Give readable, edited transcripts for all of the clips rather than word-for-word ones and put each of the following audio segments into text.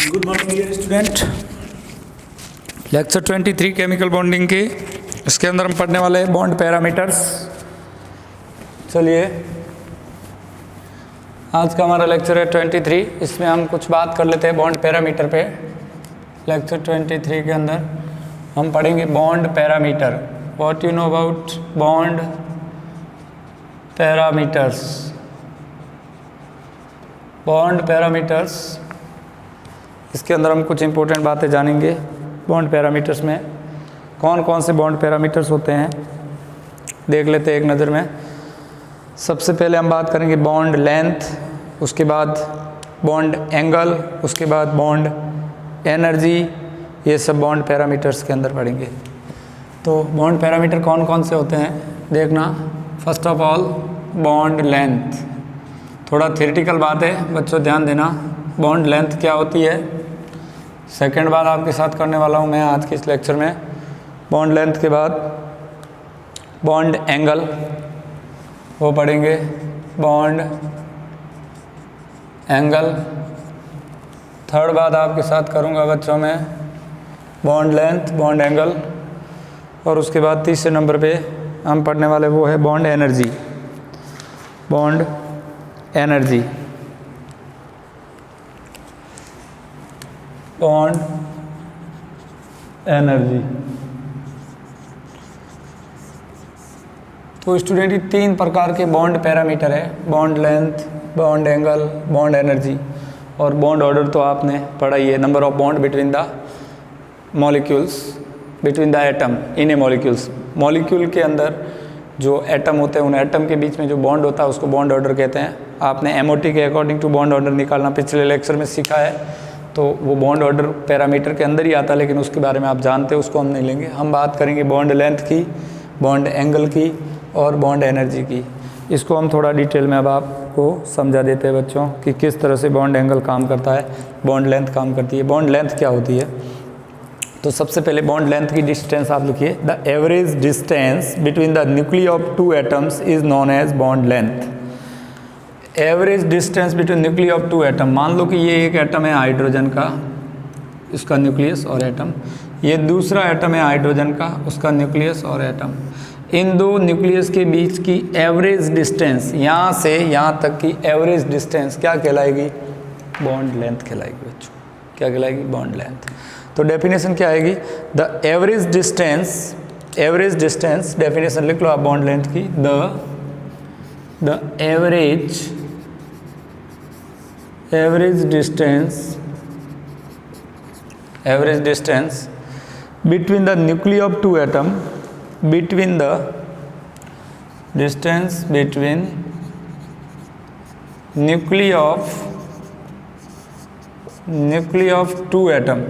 Good morning dear student. Lecture 23 chemical bonding के, इसके अंदर हम पढ़ने वाले हैं बॉन्ड पैरामीटर्स। चलिए, आज का हमारा लेक्चर है 23। इसमें हम कुछ बात कर लेते हैं बॉन्ड पैरामीटर पे। लेक्चर 23 के अंदर हम पढ़ेंगे bond parameter. What you know about bond parameters. Bond parameters, इसके अंदर हम कुछ इंपॉर्टेंट बातें जानेंगे। बॉन्ड पैरामीटर्स में कौन कौन से बॉन्ड पैरामीटर्स होते हैं देख लेते हैं एक नज़र में। सबसे पहले हम बात करेंगे बॉन्ड लेंथ, उसके बाद बॉन्ड एंगल, उसके बाद बॉन्ड एनर्जी। ये सब बॉन्ड पैरामीटर्स के अंदर पढ़ेंगे। तो बॉन्ड पैरामीटर कौन कौन से होते हैं देखना। First of all bond length, थोड़ा थियोरेटिकल बात है बच्चों, ध्यान देना। बॉन्ड लेंथ क्या होती है, सेकंड बार आपके साथ करने वाला हूँ मैं आज के इस लेक्चर में। बॉन्ड लेंथ के बाद बॉन्ड एंगल वो पढ़ेंगे, बॉन्ड एंगल। थर्ड बात आपके साथ करूँगा बच्चों में बॉन्ड लेंथ, बॉन्ड एंगल, और उसके बाद तीसरे नंबर पे हम पढ़ने वाले वो है bond energy. Bond energy, bond energy. तो स्टूडेंट ये तीन प्रकार के बॉन्ड पैरामीटर है, bond length, bond angle, bond energy. और बॉन्ड ऑर्डर तो आपने पढ़ा ही है, number of bond between the molecules, between the atom in A molecules. Molecule के अंदर जो एटम होते हैं, उन एटम के बीच में जो बॉन्ड होता है उसको बॉन्ड ऑर्डर कहते हैं। आपने एमओटी के अकॉर्डिंग टू बॉन्ड ऑर्डर निकालना पिछले लेक्चर में सीखा है, तो वो बॉन्ड ऑर्डर पैरामीटर के अंदर ही आता है, लेकिन उसके बारे में आप जानते हो, उसको हम नहीं लेंगे। हम बात करेंगे बॉन्ड लेंथ की, बॉन्ड एंगल की और बॉन्ड एनर्जी की। इसको हम थोड़ा डिटेल में अब आपको समझा देते हैं बच्चों कि किस तरह से बॉन्ड एंगल काम करता है, बॉन्ड लेंथ काम करती है। बॉन्ड लेंथ क्या होती है, तो सबसे पहले बॉन्ड लेंथ की डिस्टेंस आप लिखिए। The average distance between the nucleus of two atoms is known as bond length. Average distance between nucleus of two atom, मान लो कि ये एक एटम है हाइड्रोजन का, इसका न्यूक्लियस और एटम, ये दूसरा एटम है हाइड्रोजन का, उसका न्यूक्लियस और एटम। इन दो न्यूक्लियस के बीच की एवरेज डिस्टेंस, यहाँ से यहाँ तक की एवरेज डिस्टेंस क्या कहलाएगी, बॉन्ड लेंथ कहलाएगी बच्चों। क्या कहलाएगी, बॉन्ड लेंथ। तो डेफिनेशन क्या आएगी, द एवरेज डिस्टेंस डेफिनेशन लिख लो आप बॉन्ड लेंथ की। The average distance between the nucleus of two atom, between the distance between nuclei of two atom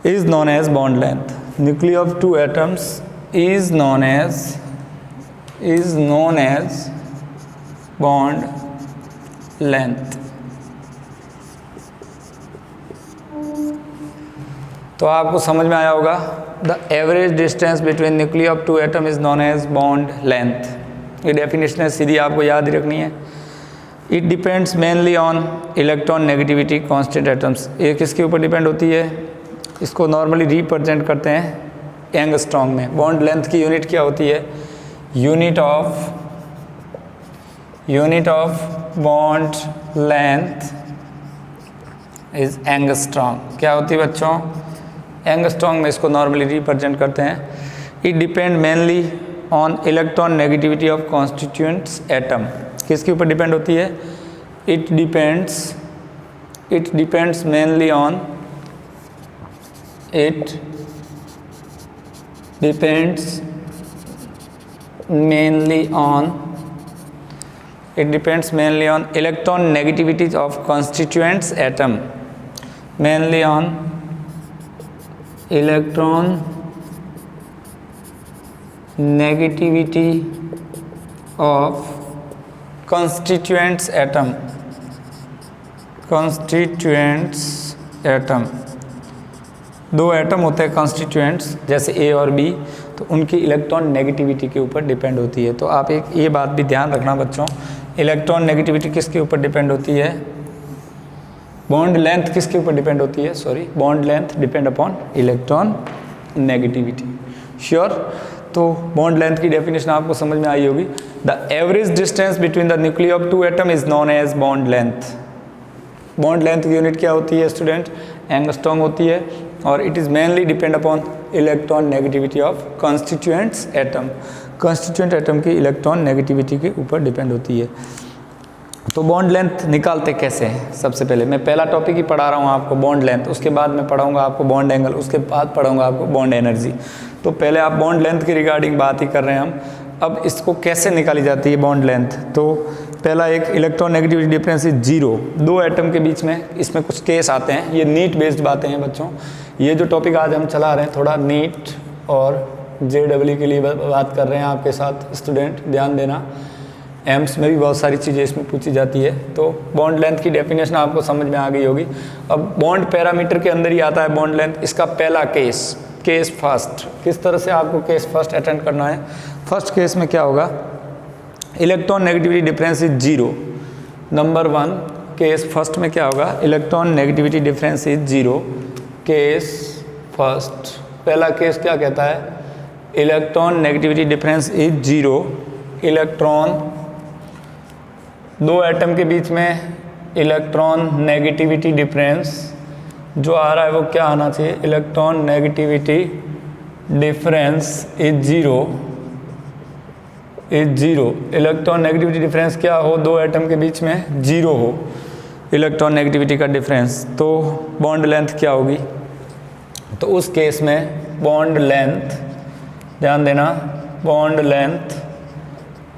is known as bond length. Nuclei of two atoms is known as bond length. तो आपको समझ में आया होगा, the average distance between nucleus of two atom is known as bond length. ये definition है, सीधी आपको याद ही रखनी है। It depends mainly on electron negativity constant atoms. ये किसके ऊपर डिपेंड होती है, इसको नॉर्मली रिप्रेजेंट करते हैं एंगस्ट्रॉम में। बॉन्ड लेंथ की यूनिट क्या होती है, unit of bond length is angstrom. क्या होती है बच्चों, एंगस्ट्रॉम में इसको नॉर्मली रिप्रेजेंट करते हैं। It depend mainly on electron negativity of constituents atom. किसके ऊपर डिपेंड होती है, it depends mainly on electron negativities of constituents atom, mainly on electron negativity of constituents atom। दो एटम होते हैं कॉन्स्टिट्यूएंट्स, जैसे ए और बी, तो उनकी इलेक्ट्रॉन नेगेटिविटी के ऊपर डिपेंड होती है। तो आप एक ये बात भी ध्यान रखना बच्चों इलेक्ट्रॉन नेगेटिविटी किसके ऊपर डिपेंड होती है? बॉन्ड लेंथ किसके ऊपर डिपेंड होती है? Sorry, bond length depend upon electron negativity. Sure? तो बॉन्ड लेंथ की डेफिनेशन आपको समझ में आई होगी। The average distance between the nucleus of two atom is known as bond length. Bond length की यूनिट क्या होती है स्टूडेंट? एंगस्ट्रॉम होती है, और it is mainly depend upon electron negativity of constituents atom. Constituent atom की electron negativity के ऊपर डिपेंड होती है। तो बॉन्ड लेंथ निकालते कैसे हैं? सबसे पहले मैं पहला टॉपिक ही पढ़ा रहा हूँ आपको, बॉन्ड लेंथ। उसके बाद मैं पढ़ाऊँगा आपको बॉन्ड एंगल, उसके बाद पढ़ाऊँगा आपको बॉन्ड एनर्जी। तो पहले आप बॉन्ड लेंथ की रिगार्डिंग बात ही कर रहे हैं हम। अब इसको कैसे निकाली जाती है बॉन्ड लेंथ? तो पहला एक इलेक्ट्रॉन नेगेटिविटी डिफरेंस इज 0। दो एटम के बीच में इसमें कुछ केस आते हैं, ये नीट बेस्ड बातें हैं बच्चों। ये जो टॉपिक आज हम चला रहे हैं थोड़ा नीट और JEE के लिए बात कर रहे हैं आपके साथ स्टूडेंट, ध्यान देना। एम्स में भी बहुत सारी चीज़ें इसमें पूछी जाती है। तो बॉन्ड लेंथ की डेफिनेशन आपको समझ में आ गई होगी। अब बॉन्ड पैरामीटर के अंदर ही आता है बॉन्ड लेंथ। इसका पहला केस फर्स्ट, किस तरह से आपको केस फर्स्ट अटेंड करना है? फर्स्ट केस में क्या होगा? Electron negativity difference is 0। Number 1 case first में क्या होगा? Electron negativity difference is 0। Case first, पहला केस क्या कहता है? Electron negativity difference is 0। Electron, दो एटम के बीच में इलेक्ट्रॉन नेगेटिविटी डिफरेंस जो आ रहा है वो क्या आना चाहिए? Electron negativity difference is 0। Electron negativity difference क्या हो? दो एटम के बीच में 0 हो इलेक्ट्रॉन नेगेटिविटी का डिफरेंस। तो बॉन्ड लेंथ क्या होगी? तो उस केस में बॉन्ड लेंथ, ध्यान देना, bond length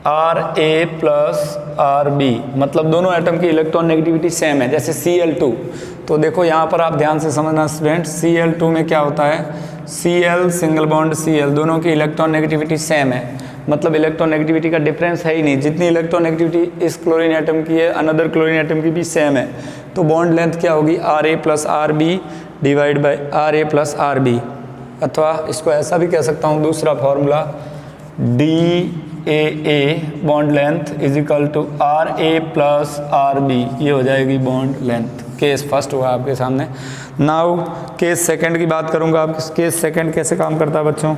RA plus RB, मतलब दोनों एटम की इलेक्ट्रॉन नेगेटिविटी सेम है। जैसे Cl2, तो देखो यहाँ पर आप ध्यान से समझना स्टूडेंट, Cl2 में क्या होता है? Cl सिंगल बॉन्ड Cl, दोनों की इलेक्ट्रॉन नेगेटिविटी सेम है, मतलब इलेक्ट्रॉन नेगेटिविटी का डिफरेंस है ही नहीं। जितनी इलेक्ट्रॉन नेगेटिविटी इस क्लोरीन एटम की है, अनदर क्लोरीन एटम की भी सेम है। तो बॉन्ड लेंथ क्या होगी? RA plus RB divide by RA plus RB, अथवा इसको ऐसा भी कह सकता हूँ, दूसरा formula DAA bond length is equal to RA plus RB, ये हो जाएगी बॉन्ड लेंथ। केस फर्स्ट हुआ आपके सामने। नाउ केस सेकंड की बात करूंगा। आप केस सेकंड कैसे काम करता है बच्चों?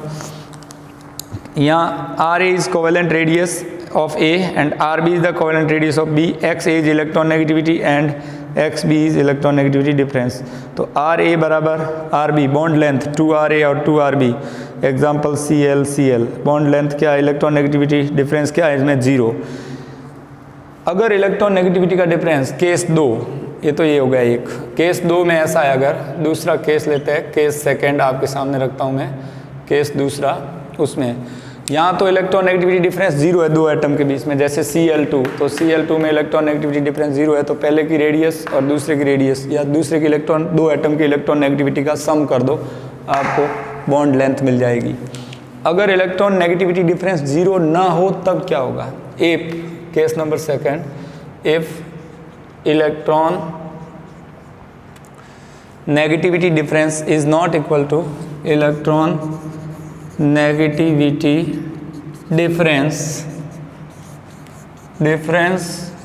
यहाँ RA is covalent radius of A and RB is the covalent radius of B। X is electron negativity and XB is electron negativity difference. तो RA बराबर RB, बॉन्ड लेंथ 2RA और 2RB, example Cl। Bond length क्या है? Electron negativity difference क्या है इसमें? 0। अगर electron negativity का डिफरेंस केस 2, ये तो ये हो गया एक। केस 2 में ऐसा है, अगर दूसरा केस लेते हैं, केस सेकंड आपके सामने रखता हूँ मैं, केस दूसरा, उसमें यहाँ तो इलेक्ट्रॉन नेगेटिविटी डिफरेंस 0 है दो एटम के बीच में। जैसे Cl2, तो Cl2 में इलेक्ट्रॉन नेगेटिविटी डिफरेंस 0 है, तो पहले की रेडियस और दूसरे की रेडियस या दूसरे की इलेक्ट्रॉन, दो एटम की इलेक्ट्रॉन नेगेटिविटी का सम कर दो, आपको बॉन्ड लेंथ मिल जाएगी। अगर इलेक्ट्रॉन नेगेटिविटी डिफरेंस 0 ना हो तब क्या होगा? If, case number second, if electron negativity difference is not equal two electron negativity difference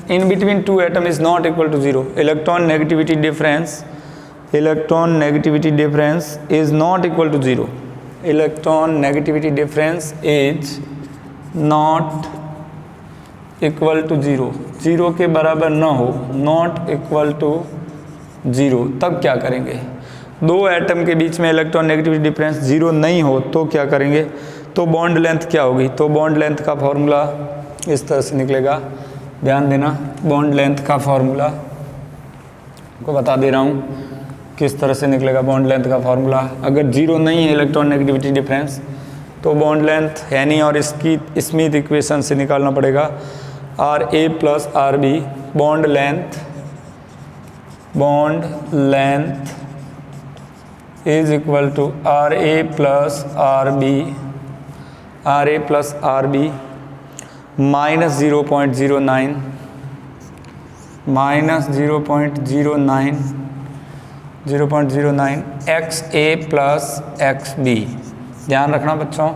in between two atom is not equal to 0. Electron negativity difference is not equal to 0. Electron negativity difference is not equal to 0. 0 के बराबर ना हो, not equal to 0, तब क्या करेंगे? दो atom के बीच में इलेक्ट्रॉन नेगेटिविटी डिफरेंस 0 नहीं हो तो क्या करेंगे? तो बॉन्ड लेंथ क्या होगी? तो बॉन्ड लेंथ का फॉर्मूला इस तरह से निकलेगा, ध्यान देना। बॉन्ड लेंथ का फॉर्मूला को बता दे रहा हूँ किस तरह से निकलेगा बॉन्ड लेंथ का फॉर्मूला। अगर 0 नहीं है इलेक्ट्रॉन नेगेटिविटी डिफरेंस तो बॉन्ड लेंथ है नहीं, और इसकी स्मिथ इक्वेशन से निकालना पड़ेगा RA plus RB। Bond length is equal to RA plus RB minus 0.09 XA plus XB। ध्यान रखना बच्चों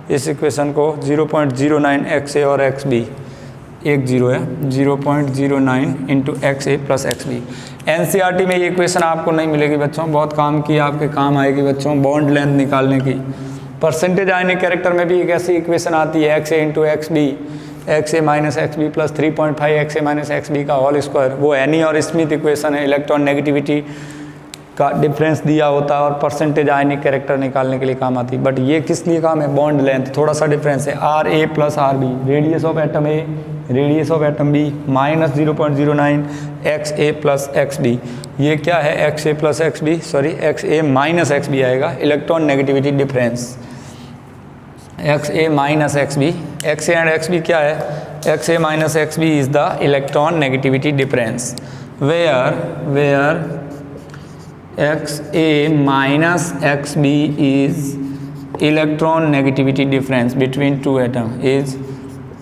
इस इक्वेशन को, 0.09 XA और XB। एक जीरो है, 0.09 into XA plus XB। NCERT में ये इक्वेशन आपको नहीं मिलेगी बच्चों, बहुत काम की, आपके काम आएगी बच्चों बॉन्ड लेंथ निकालने की। परसेंटेज आयनिक कैरेक्टर में भी एक ऐसी इक्वेशन आती है, XA into XB, XA minus XB plus 3.5 XA minus XB का होल स्क्वायर। वो एनी और स्मिथ इक्वेशन है, इलेक्ट्रॉन नेगेटिविटी का डिफरेंस दिया होता है और परसेंटेज आयनिक कैरेक्टर निकालने के लिए काम आती है। बट ये किस लिए काम है, बॉन्ड लेंथ, थोड़ा सा डिफरेंस है। RA plus RB, radius of atom A, radius of atom B, minus 0.09 XA plus XB। ये क्या है, XA plus XB, sorry XA minus XB आएगा, electron negativity difference. XA minus XB, XA and XB क्या है, XA minus XB is the electron negativity difference, where XA minus XB is electron negativity difference between two atoms, is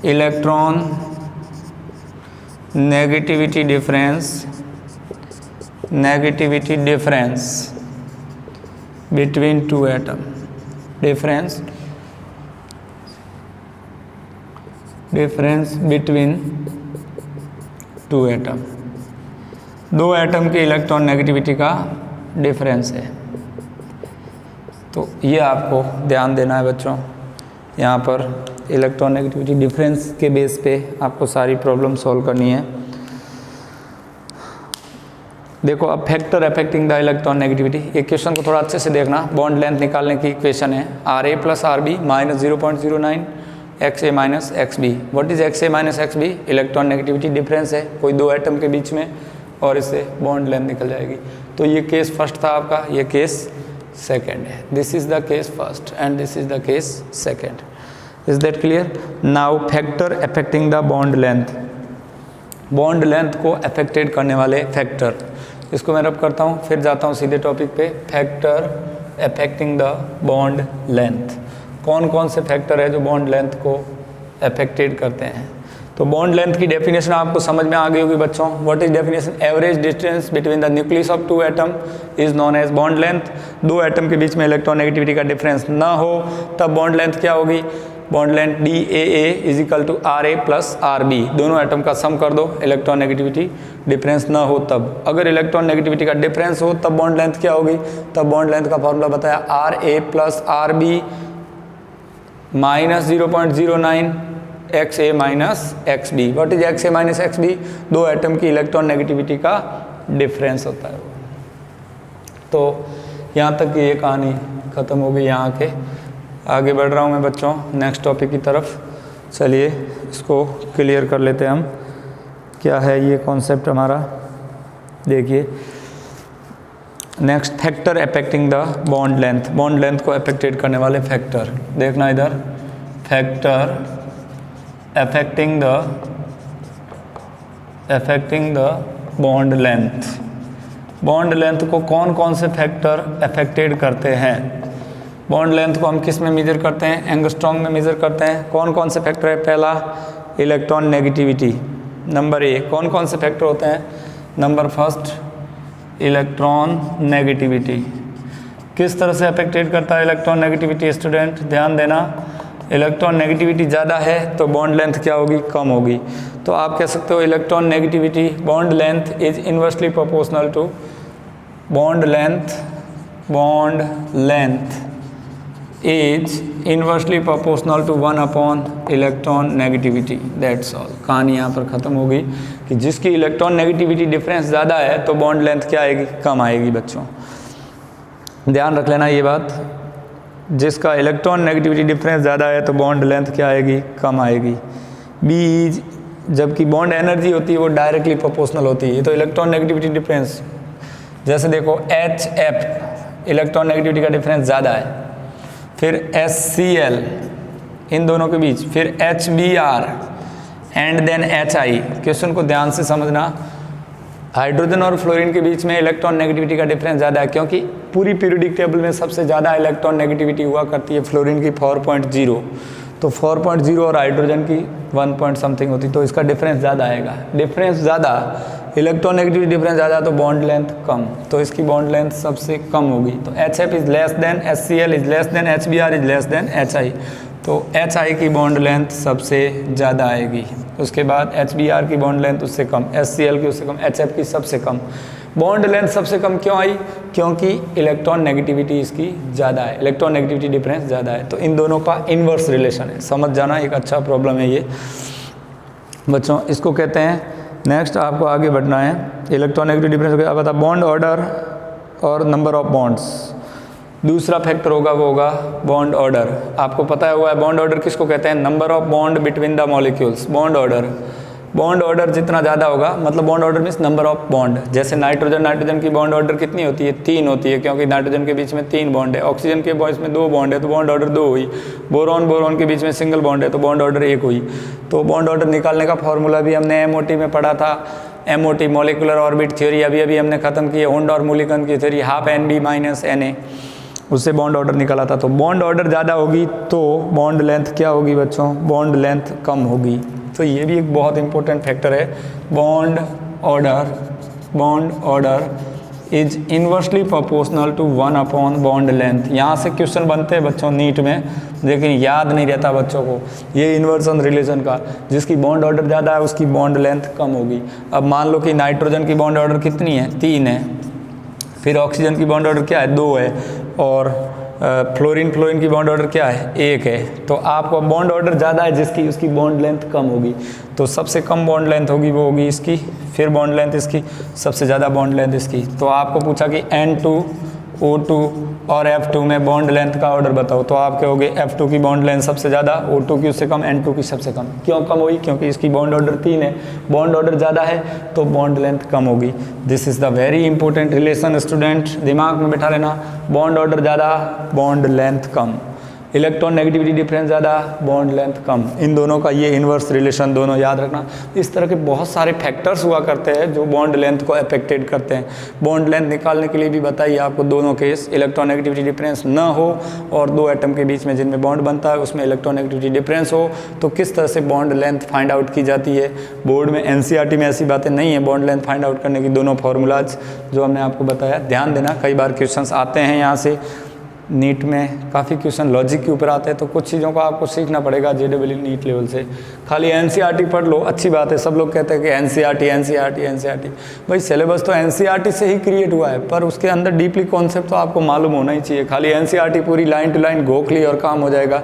electron negativity difference between two atoms, difference between two atoms, दो atom की electron negativity का difference है। तो ये आपको ध्यान देना है बच्चों, यहाँ पर इलेक्ट्रॉन नेगेटिविटी डिफरेंस के बेस पे आपको सारी प्रॉब्लम सॉल्व करनी है। देखो अब factor affecting the electron negativity, ये क्वेश्चन को थोड़ा अच्छे से देखना। बॉन्ड लेंथ निकालने की इक्वेशन है RA plus RB minus 0.09 XA minus XB। What is XA minus XB, electron negativity difference है कोई दो एटम के बीच में, और इससे बॉन्ड लेंथ निकल जाएगी। तो ये केस फर्स्ट था आपका, ये केस सेकंड है। This is the case first and this is the case second. Is that clear? Now factor affecting the bond length, bond length को अफेक्टेड करने वाले फैक्टर, इसको मैं रब करता हूँ फिर जाता हूँ सीधे टॉपिक पे। Factor affecting the bond length, कौन कौन से फैक्टर है जो बॉन्ड लेंथ को अफेक्टेड करते हैं। तो बॉन्ड लेंथ की डेफिनेशन आपको समझ में आ गई होगी बच्चों। What is definition, average distance between the nucleus of two atom is known as bond length. दो एटम के बीच में इलेक्ट्रॉन नेगेटिविटी का डिफरेंस ना हो तब बॉन्ड लेंथ क्या होगी, bond length DAA is equal to RA plus RB। दोनों एटम का सम कर दो, इलेक्ट्रॉन नेगेटिविटी डिफरेंस ना हो तब। अगर इलेक्ट्रॉन नेगेटिविटी का डिफरेंस हो तब बॉन्ड लेंथ क्या होगी, तब बॉन्ड लेंथ का फॉर्मूला बताया RA plus RB minus 0.09 XA minus XB। What is XA minus XB, दो एटम की इलेक्ट्रॉन नेगेटिविटी का डिफरेंस होता है। तो यहाँ तक की ये कहानी ख़त्म हो गई। यहाँ के आगे बढ़ रहा हूँ मैं बच्चों नेक्स्ट टॉपिक की तरफ। चलिए इसको क्लियर कर लेते हैं हम, क्या है ये कॉन्सेप्ट हमारा। देखिए next, factor affecting the bond length, bond length को अफेक्टेड करने वाले फैक्टर। देखना इधर, factor affecting the bond length. Bond length को कौन कौन से फैक्टर अफेक्टेड करते हैं। बॉन्ड लेंथ को हम किस में मेजर करते हैं, एंगस्ट्रॉम में मेजर करते हैं। कौन कौन से फैक्टर है, पहला इलेक्ट्रॉन नेगेटिविटी, नंबर ए। कौन कौन से फैक्टर होते हैं, नंबर फर्स्ट इलेक्ट्रॉन नेगेटिविटी। किस तरह से अफेक्टेड करता है इलेक्ट्रॉन नेगेटिविटी, स्टूडेंट ध्यान देना। इलेक्ट्रॉन नेगेटिविटी ज़्यादा है तो बॉन्ड लेंथ क्या होगी, कम होगी। तो आप कह सकते हो electron negativity bond length is inversely proportional to bond length is inversely proportional to 1 upon electron negativity. That's all. कहानी यहाँ पर ख़त्म हो गई कि जिसकी इलेक्ट्रॉन नेगेटिविटी डिफरेंस ज़्यादा है तो बॉन्ड लेंथ क्या आएगी, कम आएगी। बच्चों ध्यान रख लेना ये बात, जिसका इलेक्ट्रॉन नेगेटिविटी डिफरेंस ज़्यादा है तो बॉन्ड लेंथ क्या आएगी, कम आएगी। बी, जबकि बॉन्ड एनर्जी होती है वो डायरेक्टली प्रोपोर्शनल होती है। तो इलेक्ट्रॉन नेगेटिविटी डिफरेंस, जैसे देखो HF इलेक्ट्रॉन नेगेटिविटी का डिफरेंस ज़्यादा है, फिर HCl इन दोनों के बीच, फिर HBr and then HI। Question को ध्यान से समझना, हाइड्रोजन और फ्लोरीन के बीच में इलेक्ट्रॉन नेगेटिविटी का डिफरेंस ज़्यादा है क्योंकि पूरी पीरियोडिक टेबल में सबसे ज़्यादा इलेक्ट्रॉन नेगेटिविटी हुआ करती है फ्लोरीन की 4.0, तो 4.0 और हाइड्रोजन की 1 पॉइंट समथिंग होती, तो इसका डिफरेंस ज़्यादा आएगा। डिफरेंस ज़्यादा, इलेक्ट्रॉन नेगेटिविटी डिफरेंस ज़्यादा तो बॉन्ड लेंथ कम, तो इसकी बॉन्ड लेंथ सबसे कम होगी। तो HF is less than HCl is less than HBr is less than HI। तो HI की बॉन्ड लेंथ सबसे ज़्यादा आएगी, उसके बाद HBr की बॉन्ड लेंथ उससे कम, HCl की उससे कम, HF की सबसे कम। बॉन्ड लेंथ सबसे कम क्यों आई? क्योंकि इलेक्ट्रॉन नेगेटिविटी इसकी ज़्यादा है, इलेक्ट्रॉन नेगेटिविटी डिफरेंस ज़्यादा है। तो इन दोनों का इन्वर्स रिलेशन है, समझ जाना, एक अच्छा प्रॉब्लम है ये बच्चों। इसको कहते हैं, नेक्स्ट आपको आगे बढ़ना है, इलेक्ट्रॉन नेगेटिविटी डिफरेंस क्या बता, बॉन्ड ऑर्डर और नंबर ऑफ बॉन्ड्स। दूसरा फैक्टर होगा वो होगा बॉन्ड ऑर्डर। आपको पता हुआ है बॉन्ड ऑर्डर किसको कहते हैं? Number of bond between the molecules. Bond order जितना ज़्यादा होगा, मतलब bond order means number of bond. जैसे नाइट्रोजन की बॉन्ड ऑर्डर कितनी होती है? 3 होती है, क्योंकि नाइट्रोजन के बीच में 3 बॉन्ड है। ऑक्सीजन के बॉन्ड में 2 बॉन्ड है तो बॉन्ड ऑर्डर 2 हुई। बोरॉन के बीच में सिंगल बॉन्ड है तो बॉन्ड ऑर्डर 1 हुई। तो बॉन्ड ऑर्डर निकालने का फॉर्मूला भी हमने MOT में पढ़ा था, MOT मॉलिकुलर ऑर्बिट थ्योरी अभी हमने खत्म की है, होंड और मूलिकन की थ्योरी, ½ NB - NA, उससे बॉन्ड ऑर्डर निकाला था। तो बॉन्ड ऑर्डर ज़्यादा होगी तो बॉन्ड लेंथ क्या होगी बच्चों? बॉन्ड लेंथ कम होगी। तो ये भी एक बहुत इंपॉर्टेंट फैक्टर है। Bond order is inversely proportional to 1/, bond length. यहाँ से क्वेश्चन बनते हैं बच्चों नीट में, लेकिन याद नहीं रहता बच्चों को ये इन्वर्सन रिलेशन का। जिसकी बॉन्ड ऑर्डर ज़्यादा है उसकी बॉन्ड लेंथ कम होगी। अब मान लो कि नाइट्रोजन की बॉन्ड ऑर्डर कितनी है? 3 है। फिर ऑक्सीजन की बॉन्ड ऑर्डर क्या है? 2 है। और फ्लोरीन की बॉन्ड ऑर्डर क्या है? 1 है। तो आपको बॉन्ड ऑर्डर ज़्यादा है जिसकी, उसकी बॉन्ड लेंथ कम होगी। तो सबसे कम बॉन्ड लेंथ होगी वो होगी इसकी, फिर बॉन्ड लेंथ इसकी, सबसे ज़्यादा बॉन्ड लेंथ इसकी। तो आपको पूछा कि N2O2 और F2 में बॉन्ड लेंथ का ऑर्डर बताओ, तो आप कहोगे F2 की बॉन्ड लेंथ सबसे ज़्यादा, O2 की उससे कम, N2 की सबसे कम। क्यों कम हुई? क्योंकि इसकी बॉन्ड ऑर्डर 3 है, बॉन्ड ऑर्डर ज़्यादा है तो बॉन्ड लेंथ कम होगी। This is the very important relation student, दिमाग में बिठा लेना। बॉन्ड ऑर्डर ज़्यादा, बॉन्ड लेंथ कम। इलेक्ट्रॉन नेगेटिविटी डिफरेंस ज़्यादा, बॉन्ड लेंथ कम। इन दोनों का ये इन्वर्स रिलेशन दोनों याद रखना। इस तरह के बहुत सारे फैक्टर्स हुआ करते हैं जो बॉन्ड लेंथ को अफेक्टेड करते हैं। बॉन्ड लेंथ निकालने के लिए भी बताइए आपको दोनों केस, इलेक्ट्रॉन नेगेटिविटी डिफरेंस न हो और 2 एटम के बीच में जिनमें बॉन्ड बनता है उसमें इलेक्ट्रॉन नेगेटिविटी डिफरेंस हो, तो किस तरह से बॉन्ड लेंथ फाइंड आउट की जाती है। बोर्ड में NCERT में ऐसी बातें नहीं है बॉन्ड लेंथ फाइंड आउट करने की, दोनों फार्मूलाज जो हमने आपको बताया ध्यान देना। कई बार क्वेश्चंस आते हैं यहाँ से, नीट में काफ़ी क्वेश्चन लॉजिक के ऊपर आते हैं, तो कुछ चीज़ों को आपको सीखना पड़ेगा JEE नीट लेवल से। खाली NCERT पढ़ लो अच्छी बात है, सब लोग कहते हैं कि NCERT। भाई सिलेबस तो NCERT से ही क्रिएट हुआ है, पर उसके अंदर डीपली कॉन्सेप्ट तो आपको मालूम होना ही चाहिए। खाली NCERT पूरी लाइन टू लाइन घोख ली और काम हो जाएगा,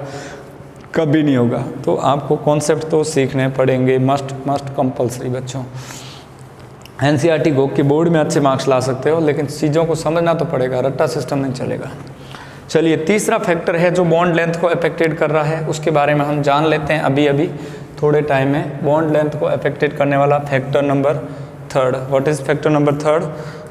कभी नहीं होगा। तो आपको कॉन्सेप्ट तो सीखने पड़ेंगे, मस्ट कंपल्सरी बच्चों। NCERT घोख के बोर्ड में अच्छे मार्क्स ला सकते हो, लेकिन चीज़ों को समझना तो पड़ेगा, रट्टा सिस्टम नहीं चलेगा। चलिए, तीसरा फैक्टर है जो बॉन्ड लेंथ को अफेक्टेड कर रहा है, उसके बारे में हम जान लेते हैं अभी थोड़े टाइम में। बॉन्ड लेंथ को अफेक्टेड करने वाला factor number 3rd। What is factor number 3rd?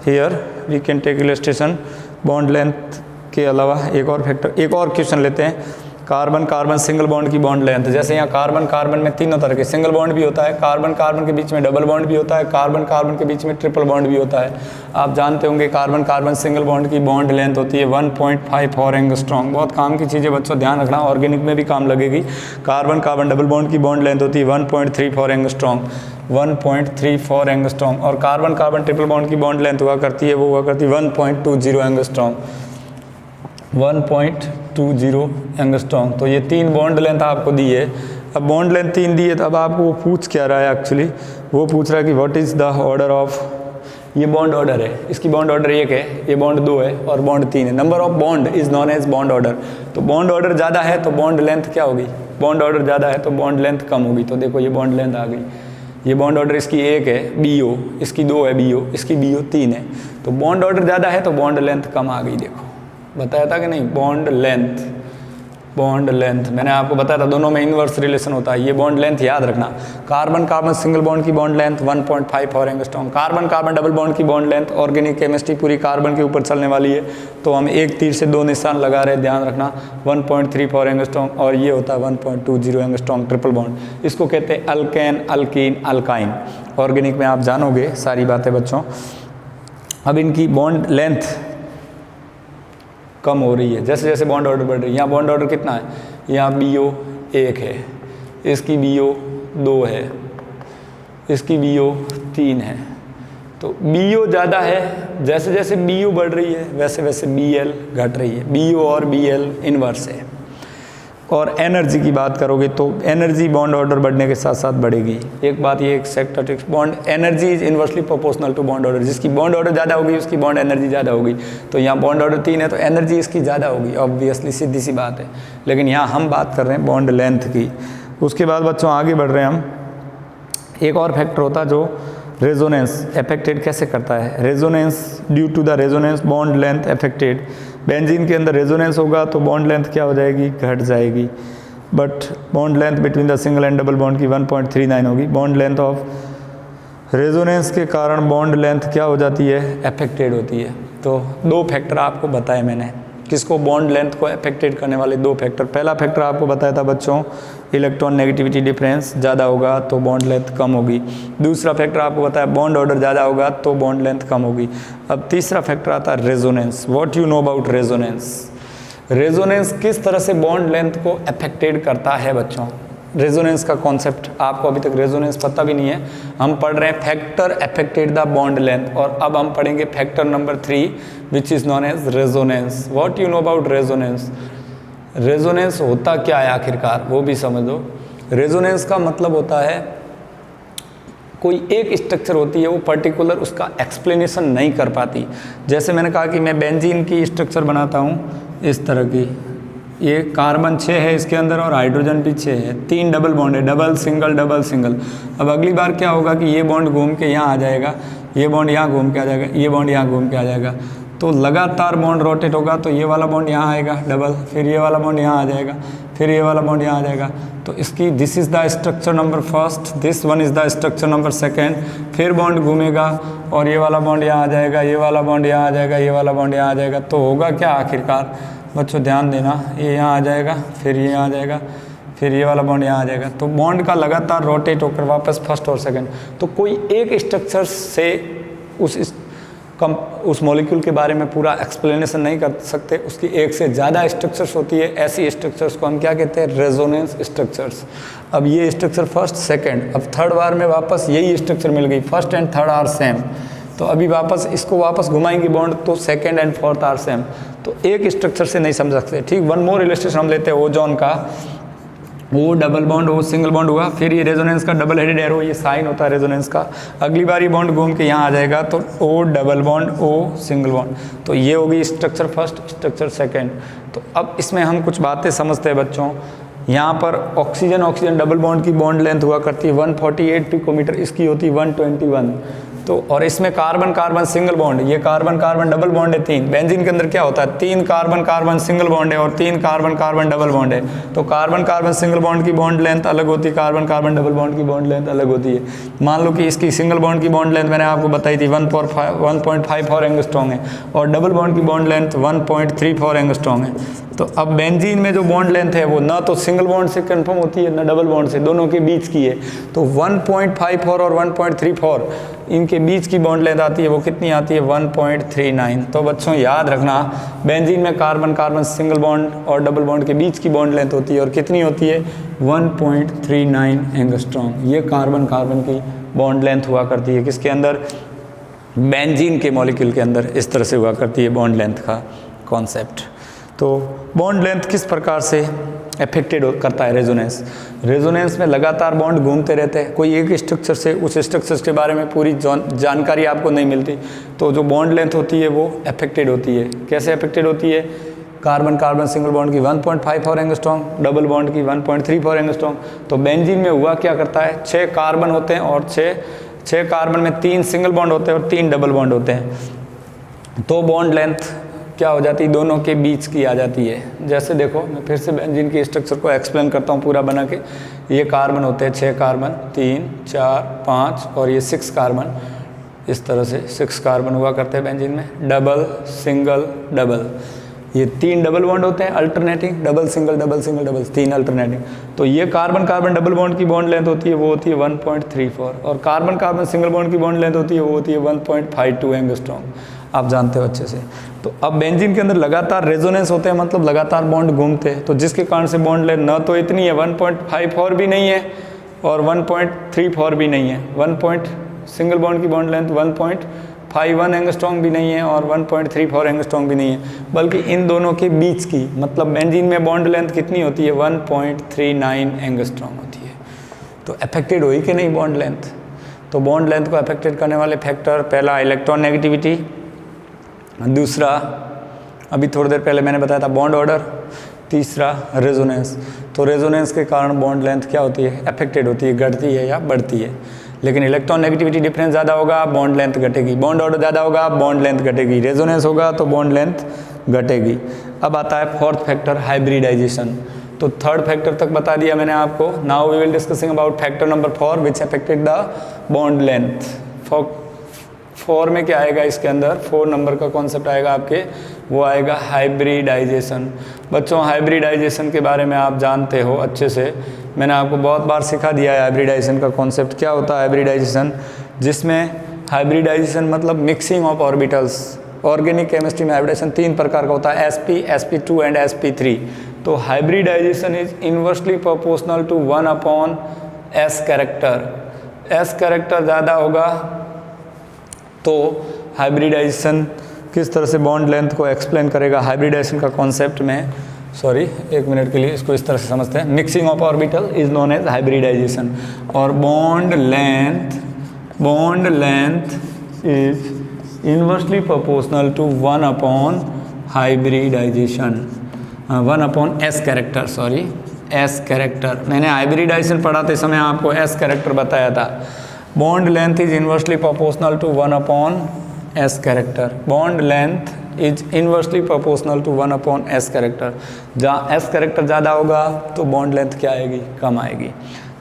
Here we can take illustration. Bond length के अलावा एक और क्वेश्चन लेते हैं, कार्बन सिंगल बॉन्ड की बॉन्ड लेंथ। जैसे यहाँ कार्बन में तीनों तरह के सिंगल बॉन्ड भी होता है, कार्बन के बीच में डबल बॉन्ड भी होता है, कार्बन के बीच में ट्रिपल बॉन्ड भी होता है। आप जानते होंगे कार्बन सिंगल बॉन्ड की बॉन्ड लेंथ होती है 1.54 एंगस्ट्रॉम। बहुत काम की चीज़ें बच्चों, ध्यान रखना, ऑर्गेनिक में भी काम लगेगी। कार्बन डबल बॉन्ड की बॉन्ड लेंथ होती है 1.34 एंगस्ट्रॉम, 1.34 एंगस्ट्रॉम। और कार्बन ट्रिपल बॉन्ड की बॉन्ड लेंथ हुआ करती है 1.20 एंगस्ट्रॉम, 1.20 एंगस्ट्रॉम। तो ये 3 बॉन्ड लेंथ आपको दी है। अब बॉन्ड लेंथ 3 दी है, तो अब आपको वो पूछ क्या रहा है एक्चुअली, वो पूछ रहा है कि what is the order of, ये बॉन्ड ऑर्डर है, इसकी बॉन्ड ऑर्डर 1 है, ये बॉन्ड 2 है और बॉन्ड 3 है। Number of bond is known as bond order. तो बॉन्ड ऑर्डर ज़्यादा है तो बॉन्ड लेंथ क्या होगी? बॉन्ड ऑर्डर ज़्यादा है तो बॉन्ड लेंथ कम होगी। तो देखो ये बॉन्ड लेंथ आ गई, ये बॉन्ड ऑर्डर इसकी 1 है BO, इसकी 2 है BO, इसकी BO 3 है। तो बॉन्ड ऑर्डर ज़्यादा है तो बॉन्ड लेंथ कम आ गई। देखो बताया था कि नहीं, बॉन्ड लेंथ मैंने आपको बताया था, दोनों में इन्वर्स रिलेशन होता है। ये बॉन्ड लेंथ याद रखना, कार्बन सिंगल बॉन्ड की bond length 1.54 angstrom, carbon double bond की बॉन्ड लेंथ, ऑर्गेनिक केमिस्ट्री पूरी कार्बन के ऊपर चलने वाली है, तो हम एक तीर से 2 निशान लगा रहे हैं, ध्यान रखना, 1.34 एंगस्ट्रॉम, और ये होता है 1.20 एंगस्ट्रॉम ट्रिपल बॉन्ड। इसको कहते हैं अल्केन, अल्कीन, अल्काइन। ऑर्गेनिक में आप जानोगे सारी बातें बच्चों। अब इनकी बॉन्ड लेंथ कम हो रही है जैसे जैसे बॉन्ड ऑर्डर बढ़ रही है। यहाँ बॉन्ड ऑर्डर कितना है? यहाँ BO 1 है, इसकी BO 2 है, इसकी BO 3 है। तो BO ज़्यादा है, जैसे जैसे BO बढ़ रही है वैसे वैसे BL घट रही है। BO और BL इन्वर्स है। और एनर्जी की बात करोगे तो एनर्जी बॉन्ड ऑर्डर बढ़ने के साथ साथ बढ़ेगी। एक बात ये, एक sector bond energy is inversely proportional to bond order. जिसकी बॉन्ड ऑर्डर ज़्यादा होगी उसकी बॉन्ड एनर्जी ज़्यादा होगी। तो यहाँ बॉन्ड ऑर्डर 3 है तो एनर्जी इसकी ज़्यादा होगी, ऑब्वियसली सीधी सी बात है। लेकिन यहाँ हम बात कर रहे हैं बॉन्ड लेंथ की। उसके बाद बच्चों आगे बढ़ रहे हैं हम। एक और फैक्टर होता है जो रेजोनेंस अफेक्टेड कैसे करता है। Resonance, due to the resonance bond length affected. Benzene के अंदर रेजोनेंस होगा तो बॉन्ड लेंथ क्या हो जाएगी, घट जाएगी। But bond length between the single and double bond की 1.39 होगी। बॉन्ड लेंथ ऑफ रेजोनेंस के कारण बॉन्ड लेंथ क्या हो जाती है, अफेक्टेड होती है। तो 2 फैक्टर आपको बताए मैंने, किसको, बॉन्ड लेंथ को अफेक्टेड करने वाले 2 फैक्टर। पहला फैक्टर आपको बताया था बच्चों, इलेक्ट्रॉन नेगेटिविटी डिफरेंस ज़्यादा होगा तो बॉन्ड लेंथ कम होगी। दूसरा फैक्टर आपको बताया बॉन्ड ऑर्डर ज़्यादा होगा तो बॉन्ड लेंथ कम होगी। अब तीसरा फैक्टर आता है resonance. What you know about resonance. Resonance किस तरह से बॉन्ड लेंथ को अफेक्टेड करता है बच्चों। रेजोनेंस का कॉन्सेप्ट आपको अभी तक रेजोनेंस पता भी नहीं है। हम पढ़ रहे हैं factor affected the bond length, और अब हम पढ़ेंगे factor number 3 which is known as resonance. What you know about resonance. Resonance होता क्या है आखिरकार, वो भी समझ लो। रेजोनेंस का मतलब होता है कोई एक स्ट्रक्चर होती है वो पर्टिकुलर उसका एक्सप्लेनेशन नहीं कर पाती। जैसे मैंने कहा कि मैं बेंजीन की स्ट्रक्चर बनाता हूँ इस तरह की, ये कार्बन 6 है इसके अंदर और हाइड्रोजन भी 6 है, 3 डबल बॉन्ड है, डबल सिंगल डबल सिंगल। अब अगली बार क्या होगा कि ये बॉन्ड घूम के यहाँ आ जाएगा, ये बॉन्ड यहाँ घूम के आ जाएगा, ये बॉन्ड यहाँ घूम के आ जाएगा। तो लगातार बॉन्ड रोटेट होगा तो ये वाला बॉन्ड यहाँ आएगा डबल, फिर ये वाला बॉन्ड यहाँ आ जाएगा, फिर ये वाला बॉन्ड यहाँ आ जाएगा। तो इसकी this is the structure number first, this one is the structure number second. फिर बॉन्ड घूमेगा और ये वाला बॉन्ड यहाँ आ जाएगा, ये वाला बॉन्ड यहाँ आ जाएगा, ये वाला बॉन्ड यहाँ आ जाएगा। तो होगा क्या आखिरकार बच्चों, ध्यान देना, ये यहाँ आ जाएगा, फिर ये यहाँ आ जाएगा, फिर ये वाला बॉन्ड यहाँ आ जाएगा। तो बॉन्ड का लगातार रोटेट होकर वापस फर्स्ट और सेकंड। तो कोई एक स्ट्रक्चर से उस मॉलिक्यूल के बारे में पूरा एक्सप्लेनेशन नहीं कर सकते, उसकी एक से ज़्यादा स्ट्रक्चर्स होती है। ऐसी स्ट्रक्चर्स को हम क्या कहते हैं, रेजोनेंस स्ट्रक्चर्स। अब ये स्ट्रक्चर फर्स्ट सेकंड, अब थर्ड बार में वापस यही स्ट्रक्चर मिल गई, first and third are same. तो अभी वापस इसको वापस घुमाएंगे बॉन्ड तो second and fourth are same. तो एक स्ट्रक्चर से नहीं समझ सकते। ठीक, वन मोर इलस्ट्रेशन हम लेते हैं ओजोन का। वो डबल बॉन्ड, वो सिंगल बॉन्ड हुआ, फिर ये रेजोनेंस का डबल हेडेड एरो, ये साइन होता है रेजोनेंस का। अगली बार ये बॉन्ड घूम के यहाँ आ जाएगा तो O double bond, O single bond. तो ये होगी स्ट्रक्चर फर्स्ट, स्ट्रक्चर सेकंड। तो अब इसमें हम कुछ बातें समझते हैं बच्चों। यहाँ पर ऑक्सीजन ऑक्सीजन डबल बॉन्ड की बॉन्ड लेंथ हुआ करती है 148 पिकोमीटर, इसकी होती है 121। तो और इसमें कार्बन कार्बन सिंगल बॉन्ड, ये कार्बन कार्बन डबल बॉन्ड है 3। बेंजीन के अंदर क्या होता है, 3 कार्बन कार्बन सिंगल बॉन्ड है और 3 कार्बन कार्बन डबल बॉन्ड है। तो कार्बन कार्बन सिंगल बॉन्ड की बॉन्ड लेंथ अलग होती है, कार्बन कार्बन डबल बॉन्ड की बॉन्ड लेंथ अलग होती है। मान लो कि इसकी सिंगल बॉन्ड की बॉन्ड लेंथ मैंने आपको बताई थी 1.54 एंगस्ट्रॉन्ग है और डबल बॉन्ड की बॉन्ड लेंथ 1.34 एंगस्ट्रॉन्ग है। तो अब बेंजीन में जो बॉन्ड लेंथ है वो ना तो सिंगल बॉन्ड से कंफर्म होती है ना डबल बॉन्ड से, दोनों के बीच की है। तो 1.54 और 1.34 इनके बीच की बॉन्ड लेंथ आती है, वो कितनी आती है 1.39। तो बच्चों याद रखना, बेंजीन में कार्बन कार्बन सिंगल बॉन्ड और डबल बॉन्ड के बीच की बॉन्ड लेंथ होती है और कितनी होती है 1.39 एंगस्ट्रॉन्ग। ये कार्बन कार्बन की बॉन्ड लेंथ हुआ करती है किसके अंदर, बेंजीन के मॉलिक्यूल के अंदर। इस तरह से हुआ करती है बॉन्ड लेंथ का कॉन्सेप्ट। तो बॉन्ड लेंथ किस प्रकार से अफेक्टेड करता है रेजोनेंस। रेजोनेंस में लगातार बॉन्ड घूमते रहते हैं, कोई एक स्ट्रक्चर से उस स्ट्रक्चर्स के बारे में पूरी जानकारी आपको नहीं मिलती। तो जो बॉन्ड लेंथ होती है वो अफेक्टेड होती है। कैसे अफेक्टेड होती है, कार्बन कार्बन सिंगल बॉन्ड की 1.54 एंगस्ट्रॉन्ग, डबल बॉन्ड की 1.34 एंगस्ट्रॉन्ग। तो बेंजीन में हुआ क्या करता है, 6 कार्बन होते हैं और 6 कार्बन में 3 सिंगल बॉन्ड होते हैं और 3 डबल बॉन्ड होते हैं। तो बॉन्ड लेंथ क्या हो जाती है, दोनों के बीच की आ जाती है। जैसे देखो मैं फिर से बेंजीन की स्ट्रक्चर को एक्सप्लेन करता हूँ पूरा बना के। ये कार्बन होते हैं 6 कार्बन, 3 4 5 और ये 6 कार्बन। इस तरह से 6 कार्बन हुआ करते हैं बेंजीन में, डबल सिंगल डबल। ये 3 डबल बॉन्ड होते हैं alternating, double single double single double, 3 alternating. तो ये कार्बन कार्बन डबल बॉन्ड की बॉन्ड लेंथ होती है वो होती है 1.34 और कार्बन कार्बन सिंगल बॉन्ड की बॉन्ड लेंथ होती है वो होती है 1.52 एंगस्ट्रॉन्ग। आप जानते हो अच्छे से। तो अब बेंजीन के अंदर लगातार रेजोनेंस होते हैं, मतलब लगातार बॉन्ड घूमते हैं। तो जिसके कारण से बॉन्ड लेंथ न तो इतनी है 1.54 भी नहीं है और 1.34 भी नहीं है। सिंगल बॉन्ड की बॉन्ड लेंथ 1.51 एंगस्ट्रॉन्ग भी नहीं है और 1.34 एंगस्ट्रॉन्ग भी नहीं है, बल्कि इन दोनों के बीच की, मतलब बेंजीन में बॉन्ड लेंथ कितनी होती है 1.39 एंगस्ट्रॉन्ग होती है। तो अफेक्टेड हुई कि नहीं बॉन्ड लेंथ? तो बॉन्ड लेंथ को अफेक्टेड करने वाले फैक्टर, पहला इलेक्ट्रॉन नेगेटिविटी, दूसरा अभी थोड़ी देर पहले मैंने बताया था बॉन्ड ऑर्डर, तीसरा रेजोनेंस। तो रेजोनेंस के कारण बॉन्ड लेंथ क्या होती है, अफेक्टेड होती है, घटती है या बढ़ती है। लेकिन इलेक्ट्रॉन नेगेटिविटी डिफरेंस ज़्यादा होगा, बॉन्ड लेंथ घटेगी, बॉन्ड ऑर्डर ज़्यादा होगा, बॉन्ड लेंथ घटेगी, रेजोनेंस होगा तो बॉन्ड लेंथ घटेगी। अब आता है फोर्थ फैक्टर, हाइब्रिडाइजेशन। तो थर्ड फैक्टर तक बता दिया मैंने आपको। Now we will discussing about factor number 4 which affected the bond length. 4 में क्या आएगा इसके अंदर, 4 नंबर का कॉन्सेप्ट आएगा आपके, वो आएगा हाइब्रिडाइजेशन। बच्चों हाइब्रिडाइजेशन के बारे में आप जानते हो अच्छे से, मैंने आपको बहुत बार सिखा दिया है हाइब्रिडाइजेशन का कॉन्सेप्ट। क्या होता है हाइब्रिडाइजेशन? जिसमें हाइब्रिडाइजेशन मतलब mixing of orbitals. Organic chemistry में हाइब्रिडाइजेशन 3 प्रकार का होता है, sp, sp2 एंड sp3। तो hybridisation is inversely proportional to 1/s character. s character ज़्यादा होगा तो हाइब्रिडाइजेशन किस तरह से बॉन्ड लेंथ को एक्सप्लेन करेगा हाइब्रिडाइजेशन का कॉन्सेप्ट में। सॉरी, एक मिनट के लिए इसको इस तरह से समझते हैं। Mixing of orbital is known as hybridisation, और bond length is inversely proportional to 1/, hybridisation 1/s character, sorry s character. मैंने हाइब्रिडाइजेशन पढ़ाते समय आपको s कैरेक्टर बताया था। Bond length is inversely proportional to 1/s character. Bond length is inversely proportional to 1/s character. जहाँ s character ज़्यादा होगा तो बॉन्ड लेंथ क्या आएगी, कम आएगी।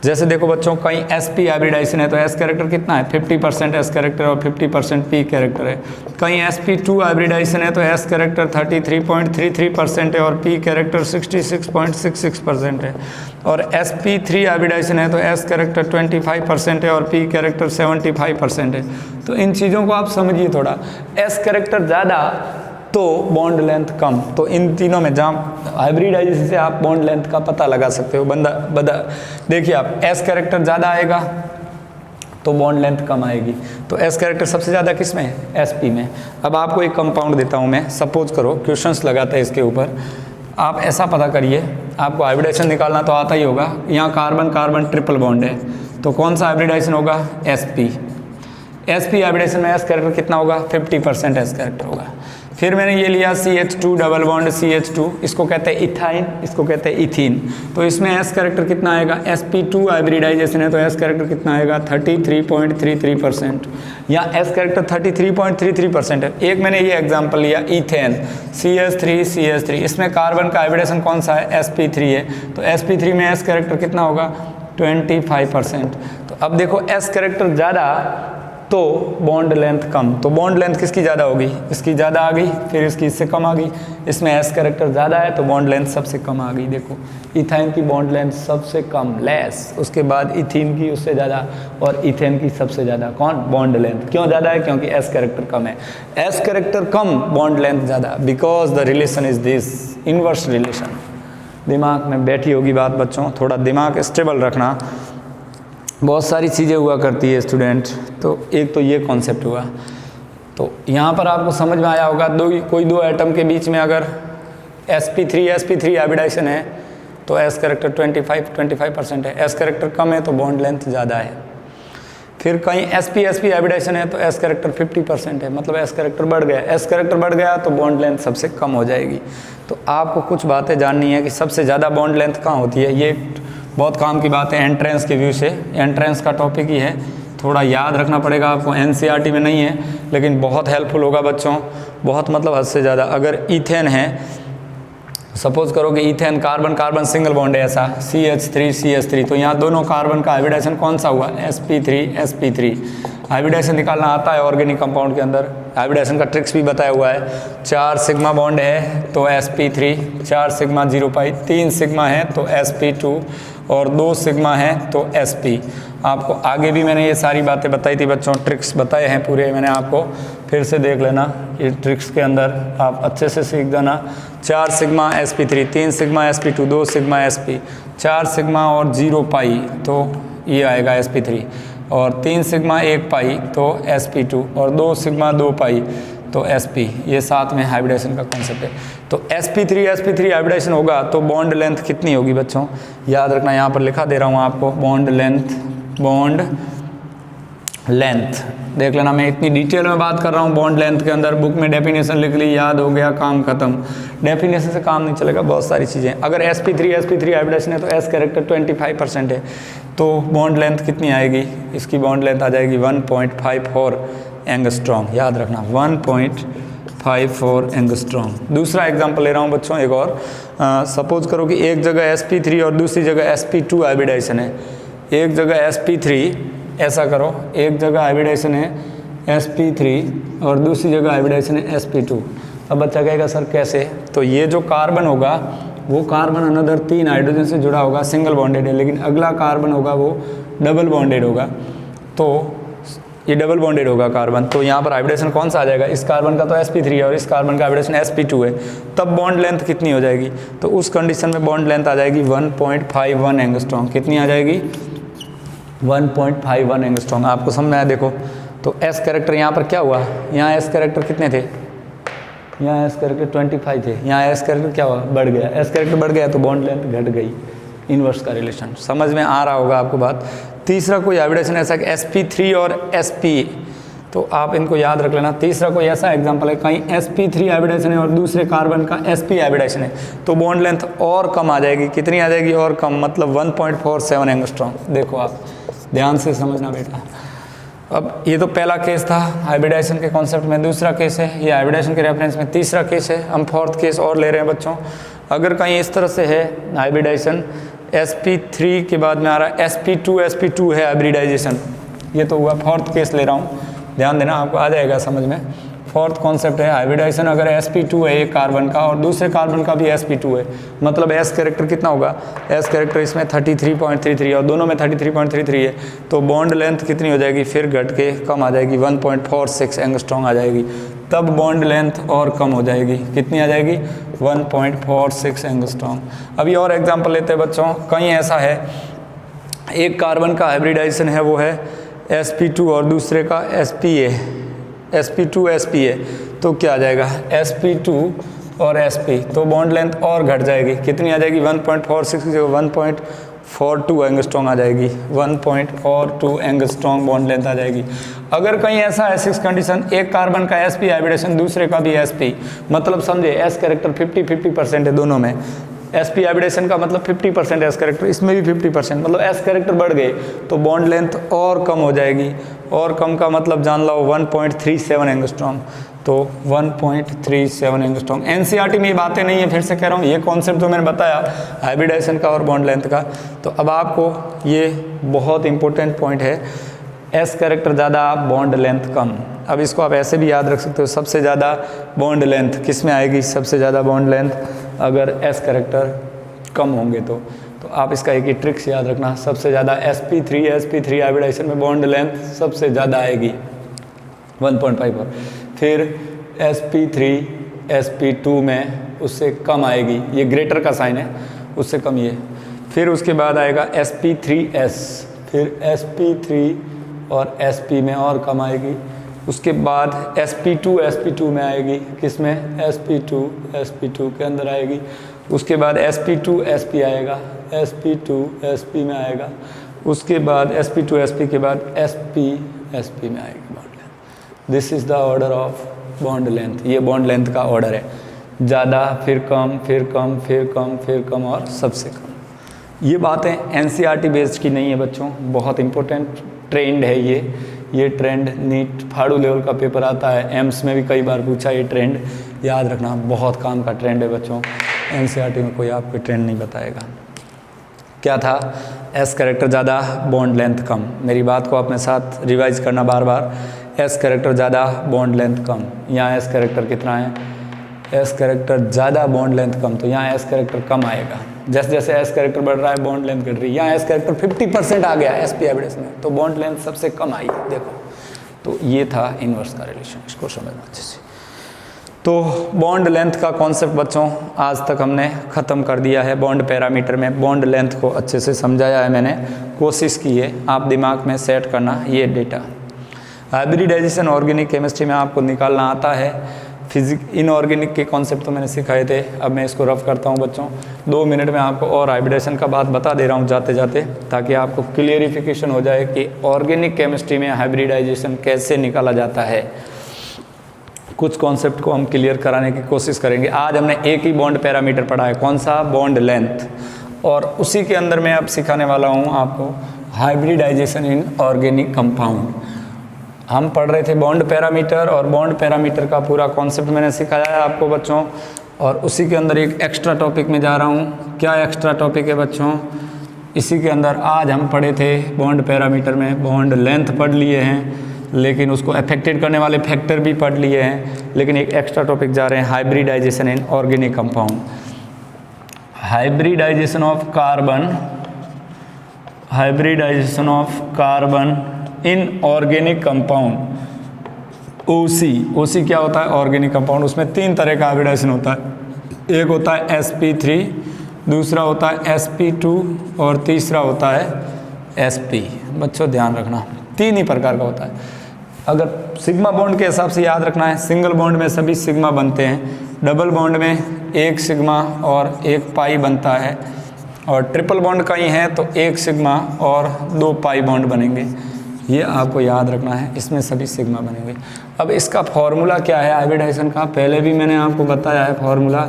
जैसे देखो बच्चों, कहीं sp हाइब्रिडाइजेशन है तो s कैरेक्टर कितना है, 50% s कैरेक्टर और 50% p कैरेक्टर है। कहीं sp2 हाइब्रिडाइजेशन है तो s कैरेक्टर 33.33% है और p कैरेक्टर 66.66% है। और sp3 हाइब्रिडाइजेशन है तो s कैरेक्टर 25% है और p कैरेक्टर 75% है। तो इन चीज़ों को आप समझिए थोड़ा। s कैरेक्टर ज़्यादा तो बॉन्ड लेंथ कम। तो इन तीनों में जहाँ हाइब्रिडाइजेशन से आप बॉन्ड लेंथ का पता लगा सकते हो। देखिए आप, s कैरेक्टर ज़्यादा आएगा तो बॉन्ड लेंथ कम आएगी। तो s कैरेक्टर सबसे ज़्यादा किस में है, sp में। अब आपको एक कंपाउंड देता हूँ मैं, सपोज करो, क्वेश्चंस लगाते हैं इसके ऊपर। आप ऐसा पता करिए, आपको हाइब्रिडाइजेशन निकालना तो आता ही होगा। यहाँ कार्बन कार्बन ट्रिपल बॉन्ड है तो कौन सा हाइब्रिडाइजेशन होगा, sp हाइब्रिडाइजेशन में s कैरेक्टर कितना होगा, 50% s कैरेक्टर होगा। फिर मैंने ये लिया CH2 डबल बॉन्ड CH2, इसको कहते हैं इथाइन, इसको कहते हैं इथीन। तो इसमें s कैरेक्टर कितना आएगा, sp2 हाइब्रिडाइजेशन है तो s कैरेक्टर कितना आएगा, 33.33%। या s कैरेक्टर 33.33% है। एक मैंने ये एग्जांपल लिया इथेन, CH3, इसमें कार्बन का हाइब्रिडाइजेशन कौन सा है, sp3 है। तो sp3 में s कैरेक्टर कितना होगा, 25%। तो अब देखो s कैरेक्टर ज़्यादा तो बॉन्ड लेंथ कम। तो बॉन्ड लेंथ किसकी ज़्यादा होगी, इसकी ज़्यादा आ गई, फिर इसकी इससे कम आ गई। इसमें s कैरेक्टर ज़्यादा है तो बॉन्ड लेंथ सबसे कम आ गई। देखो इथाइन की बॉन्ड लेंथ सबसे कम, लेस, उसके बाद इथीन की उससे ज़्यादा, और इथेन की सबसे ज़्यादा। कौन, बॉन्ड लेंथ। क्यों ज़्यादा है, क्योंकि s कैरेक्टर कम है। s कैरेक्टर कम, बॉन्ड लेंथ ज़्यादा, because the relation is this, inverse relation. दिमाग में बैठी होगी बात बच्चों, थोड़ा दिमाग स्टेबल रखना। बहुत सारी चीज़ें हुआ करती है स्टूडेंट। तो एक तो ये कॉन्सेप्ट हुआ। तो यहाँ पर आपको समझ में आया होगा, कोई दो एटम के बीच में अगर sp3 हाइब्रिडाइजेशन है तो s कैरेक्टर 25% है। s कैरेक्टर कम है तो बॉन्ड लेंथ ज़्यादा है। फिर कहीं sp हाइब्रिडाइजेशन है तो s कैरेक्टर 50% है, मतलब s कैरेक्टर बढ़ गया। s कैरेक्टर बढ़ गया तो बॉन्ड लेंथ सबसे कम हो जाएगी। तो आपको कुछ बातें जाननी है कि सबसे ज़्यादा बॉन्ड लेंथ कहाँ होती है। ये बहुत काम की बात है एंट्रेंस के व्यू से। एंट्रेंस का टॉपिक ही है, थोड़ा याद रखना पड़ेगा आपको। NCERT में नहीं है लेकिन बहुत हेल्पफुल होगा बच्चों, बहुत मतलब हद से ज़्यादा। अगर ईथेन है, सपोज करो कि ethane carbon carbon single bond है ऐसा, CH3 तो यहाँ दोनों कार्बन का हाइब्रिडाइजेशन कौन सा हुआ, sp3। हाइब्रिडाइजेशन निकालना आता है ऑर्गेनिक कंपाउंड के अंदर, हाइब्रिडाइजेशन का ट्रिक्स भी बताया हुआ है। 4 सिग्मा बॉन्ड है तो sp3, 4 सिग्मा 0 पाई, 3 सिग्मा है तो sp2 और 2 सिग्मा है तो sp। आपको आगे भी मैंने ये सारी बातें बताई थी बच्चों, ट्रिक्स बताए हैं पूरे, मैंने आपको फिर से देख लेना। ये ट्रिक्स के अंदर आप अच्छे से सीख देना। 4 sigma sp3, 3 sigma sp2, 2 sigma sp, 4 sigma और 0 पाई तो ये आएगा sp3। और 3 सिग्मा 1 पाई तो sp2 और 2 सिग्मा 2 पाई तो sp। ये साथ में हाइब्रिडेशन का कॉन्सेप्ट है। तो sp3 हाइब्रिडेशन होगा तो बॉन्ड लेंथ कितनी होगी बच्चों, याद रखना, यहाँ पर लिखा दे रहा हूँ आपको, बॉन्ड लेंथ देख लेना। मैं इतनी डिटेल में बात कर रहा हूँ बॉन्ड लेंथ के अंदर, बुक में डेफिनेशन लिख ली, याद हो गया, काम खत्म। डेफिनेशन से काम नहीं चलेगा, बहुत सारी चीज़ें। अगर sp3 हाइब्रिडेशन है तो s कैरेक्टर 25% है, तो बॉन्ड लेंथ कितनी आएगी, इसकी बॉन्ड लेंथ आ जाएगी 1.54 एंगस्ट्रॉम, याद रखना 1.54 एंगस्ट्रॉम। दूसरा एग्जांपल ले रहा हूँ बच्चों एक और। सपोज करो कि एक जगह sp3 और दूसरी जगह sp2 हाइब्रिडेशन है। एक जगह sp3, ऐसा करो, एक जगह हाइब्रिडेशन है sp3 और दूसरी जगह हाइब्रिडेशन है sp2। अब बच्चा कहेगा सर कैसे, तो ये जो कार्बन होगा वो कार्बन अनदर 3 हाइड्रोजन से जुड़ा होगा, सिंगल बॉन्डेड है, लेकिन अगला कार्बन होगा वो डबल बॉन्डेड होगा। तो ये डबल बॉन्डेड होगा कार्बन, तो यहाँ पर हाइब्रिडेशन कौन सा आ जाएगा, इस कार्बन का तो sp3 है और इस कार्बन का हाइब्रिडेशन sp2 है। तब बॉन्ड लेंथ कितनी हो जाएगी, तो उस कंडीशन में बॉन्ड लेंथ आ जाएगी 1.51 एंगस्ट्रॉम। कितनी आ जाएगी, 1.51 एंगस्ट्रॉम। आपको समझ में आया, देखो तो s कैरेक्टर यहाँ पर क्या हुआ, यहाँ s कैरेक्टर कितने थे, यहाँ s कैरेक्टर 25 थे, यहाँ s कैरेक्टर क्या हुआ, बढ़ गया। s कैरेक्टर बढ़ गया तो बॉन्ड लेंथ घट गई, इन्वर्स का रिलेशन। समझ में आ रहा होगा आपको बात। तीसरा कोई हाइब्रिडेशन ऐसा कि sp3 और sp, तो आप इनको याद रख लेना। तीसरा कोई ऐसा एग्जांपल है कहीं sp3 हाइब्रिडेशन है और दूसरे कार्बन का sp हाइब्रिडेशन है, तो बॉन्ड लेंथ और कम आ जाएगी। कितनी आ जाएगी, और कम, मतलब 1.47 एंगस्ट्रॉम। देखो आप ध्यान से समझना बेटा। अब ये तो पहला केस था हाइब्रिडेशन के कॉन्सेप्ट में। दूसरा केस है ये हाइब्रिडेशन के रेफरेंस में। तीसरा केस है, हम फोर्थ केस और ले रहे हैं बच्चों। अगर कहीं इस तरह से है हाइब्रिडेशन, sp3 के बाद में आ रहा है sp2 है हाइब्रिडाइजेशन, ये तो हुआ। फोर्थ केस ले रहा हूँ, ध्यान देना, आपको आ जाएगा समझ में। फोर्थ कॉन्सेप्ट है हाइब्रिडाइजेशन, अगर sp2 है एक कार्बन का और दूसरे कार्बन का भी sp2 है, मतलब s कैरेक्टर कितना होगा, s कैरेक्टर इसमें 33.33 और दोनों में 33.33 है, तो बॉन्ड लेंथ कितनी हो जाएगी, फिर घट के कम आ जाएगी, 1.46 एंगस्ट्रॉम आ जाएगी। तब बॉन्ड लेंथ और कम हो जाएगी, कितनी आ जाएगी, 1.46 एंगस्ट्रॉम। अभी और एग्जाम्पल लेते हैं बच्चों। कहीं ऐसा है एक कार्बन का हाइब्रिडाइजेशन है, वो है sp2 और दूसरे का sp है, sp2 sp है, तो क्या आ जाएगा, sp2 और sp, तो बॉन्ड लेंथ और घट जाएगी। कितनी आ जाएगी, 1.46 की जगह 1.42 एंगस्ट्रॉम आ जाएगी, 1.42 एंगस्ट्रॉम बॉन्ड लेंथ आ जाएगी। अगर कहीं ऐसा है सिक्स कंडीशन, एक कार्बन का sp हाइब्रिडेशन दूसरे का भी sp, मतलब समझे s कैरेक्टर 50% है दोनों में। sp हाइब्रिडेशन का मतलब 50% s कैरेक्टर, इसमें भी 50%, मतलब s कैरेक्टर बढ़ गए तो बॉन्ड लेंथ और कम हो जाएगी। और कम का मतलब जान लो 1.37 एंगस्ट्रॉम, तो 1.37 एंगस्ट्रॉम। एनसीईआरटी में ये बातें नहीं है, फिर से कह रहा हूँ, ये कॉन्सेप्ट जो मैंने बताया हाइब्रिडाइजेशन का और बॉन्ड लेंथ का, तो अब आपको ये बहुत इंपॉर्टेंट पॉइंट है, एस कैरेक्टर ज़्यादा बॉन्ड लेंथ कम। अब इसको आप ऐसे भी याद रख सकते हो, सबसे ज़्यादा बॉन्ड लेंथ किस में आएगी, सबसे ज़्यादा बॉन्ड लेंथ अगर एस कैरेक्टर कम होंगे तो आप इसका एक ही ट्रिक्स याद रखना, सबसे ज़्यादा sp3 हाइब्रिडाइजेशन में बॉन्ड लेंथ सबसे ज़्यादा आएगी 1.54, फिर sp2 में उससे कम आएगी, ये ग्रेटर का साइन है, उससे कम ये, फिर उसके बाद आएगा sp3s, फिर sp3 और sp में और कम आएगी, उसके बाद sp2 में आएगी, किस में, sp2 के अंदर आएगी, उसके बाद sp2 आएगा, sp2 में आएगा, उसके बाद sp2 के बाद sp में आएगी bond length. This is the order of bond length, ये बॉन्ड लेंथ का ऑर्डर है, ज़्यादा फिर कम फिर कम फिर कम फिर कम और सबसे कम। ये बातें एनसीईआरटी बेस्ड की नहीं है बच्चों, बहुत इंपॉर्टेंट ट्रेंड है ये ट्रेंड नीट फाड़ू लेवल का पेपर आता है, एम्स में भी कई बार पूछा, ये ट्रेंड याद रखना, बहुत काम का ट्रेंड है बच्चों। एनसीईआरटी में कोई आपको ट्रेंड नहीं बताएगा। क्या था, एस कैरेक्टर ज़्यादा बॉन्ड लेंथ कम। मेरी बात को अपने साथ रिवाइज करना बार बार, एस कैरेक्टर ज़्यादा बॉन्ड लेंथ कम। यहाँ एस कैरेक्टर कितना है, एस कैरेक्टर ज़्यादा बॉन्ड लेंथ कम, तो यहाँ एस कैरेक्टर कम आएगा। जैसे जैसे एस कैरेक्टर बढ़ रहा है बॉन्ड लेंथ घट रही है। यहाँ एस कैरेक्टर 50% आ गया sp हाइब्रिडेशन में, तो बॉन्ड लेंथ सबसे कम आई। देखो, तो ये था इन्वर्स का रिलेशन, इसको समझना अच्छे से। तो बॉन्ड लेंथ का कॉन्सेप्ट बच्चों आज तक हमने ख़त्म कर दिया है। बॉन्ड पैरामीटर में बॉन्ड लेंथ को अच्छे से समझाया है मैंने, कोशिश की है आप दिमाग में सेट करना ये डेटा। हाइब्रिडाइजेशन ऑर्गेनिक केमिस्ट्री में आपको निकालना आता है। इनऑर्गेनिक के कॉन्सेप्ट तो मैंने सिखाए थे, अब मैं इसको रफ करता हूँ बच्चों। 2 मिनट में आपको और हाइब्रिडाइजेशन का बात बता दे रहा हूँ जाते जाते, ताकि आपको क्लियरिफिकेशन हो जाए कि ऑर्गेनिक केमिस्ट्री में हाइब्रिडाइजेशन कैसे निकाला जाता है। कुछ कॉन्सेप्ट को हम क्लियर कराने की कोशिश करेंगे। आज हमने एक ही बॉन्ड पैरामीटर पढ़ा है, कौन सा? बॉन्ड लेंथ, और उसी के अंदर मैं अब सिखाने वाला हूँ आपको हाइब्रिडाइजेशन इन ऑर्गेनिक कंपाउंड। हम पढ़ रहे थे बॉन्ड पैरामीटर, और बॉन्ड पैरामीटर का पूरा कॉन्सेप्ट मैंने सिखाया है आपको बच्चों, और उसी के अंदर एक एक्स्ट्रा टॉपिक में जा रहा हूँ। क्या एक्स्ट्रा टॉपिक है बच्चों? इसी के अंदर आज हम पढ़े थे बॉन्ड पैरामीटर में बॉन्ड लेंथ पढ़ लिए हैं, लेकिन उसको अफेक्टेड करने वाले फैक्टर भी पढ़ लिए हैं, लेकिन एक एक्स्ट्रा टॉपिक जा रहे हैं hybridisation in organic compound. Hybridisation of carbon in organic compound, OC क्या होता है? Organic compound. उसमें 3 तरह का हाइब्रिडाइजेशन होता है। एक होता है sp3, दूसरा होता है sp2 और तीसरा होता है sp। बच्चों ध्यान रखना 3 ही प्रकार का होता है। अगर सिग्मा बॉन्ड के हिसाब से याद रखना है, सिंगल बॉन्ड में सभी सिग्मा बनते हैं, डबल बॉन्ड में 1 सिग्मा और 1 पाई बनता है, और ट्रिपल बॉन्ड कहीं है तो 1 सिग्मा और 2 पाई बॉन्ड बनेंगे। ये आपको याद रखना है, इसमें सभी सिग्मा बनेंगे। अब इसका फॉर्मूला क्या है हाइब्रिडाइजेशन का? पहले भी मैंने आपको बताया है फॉर्मूला।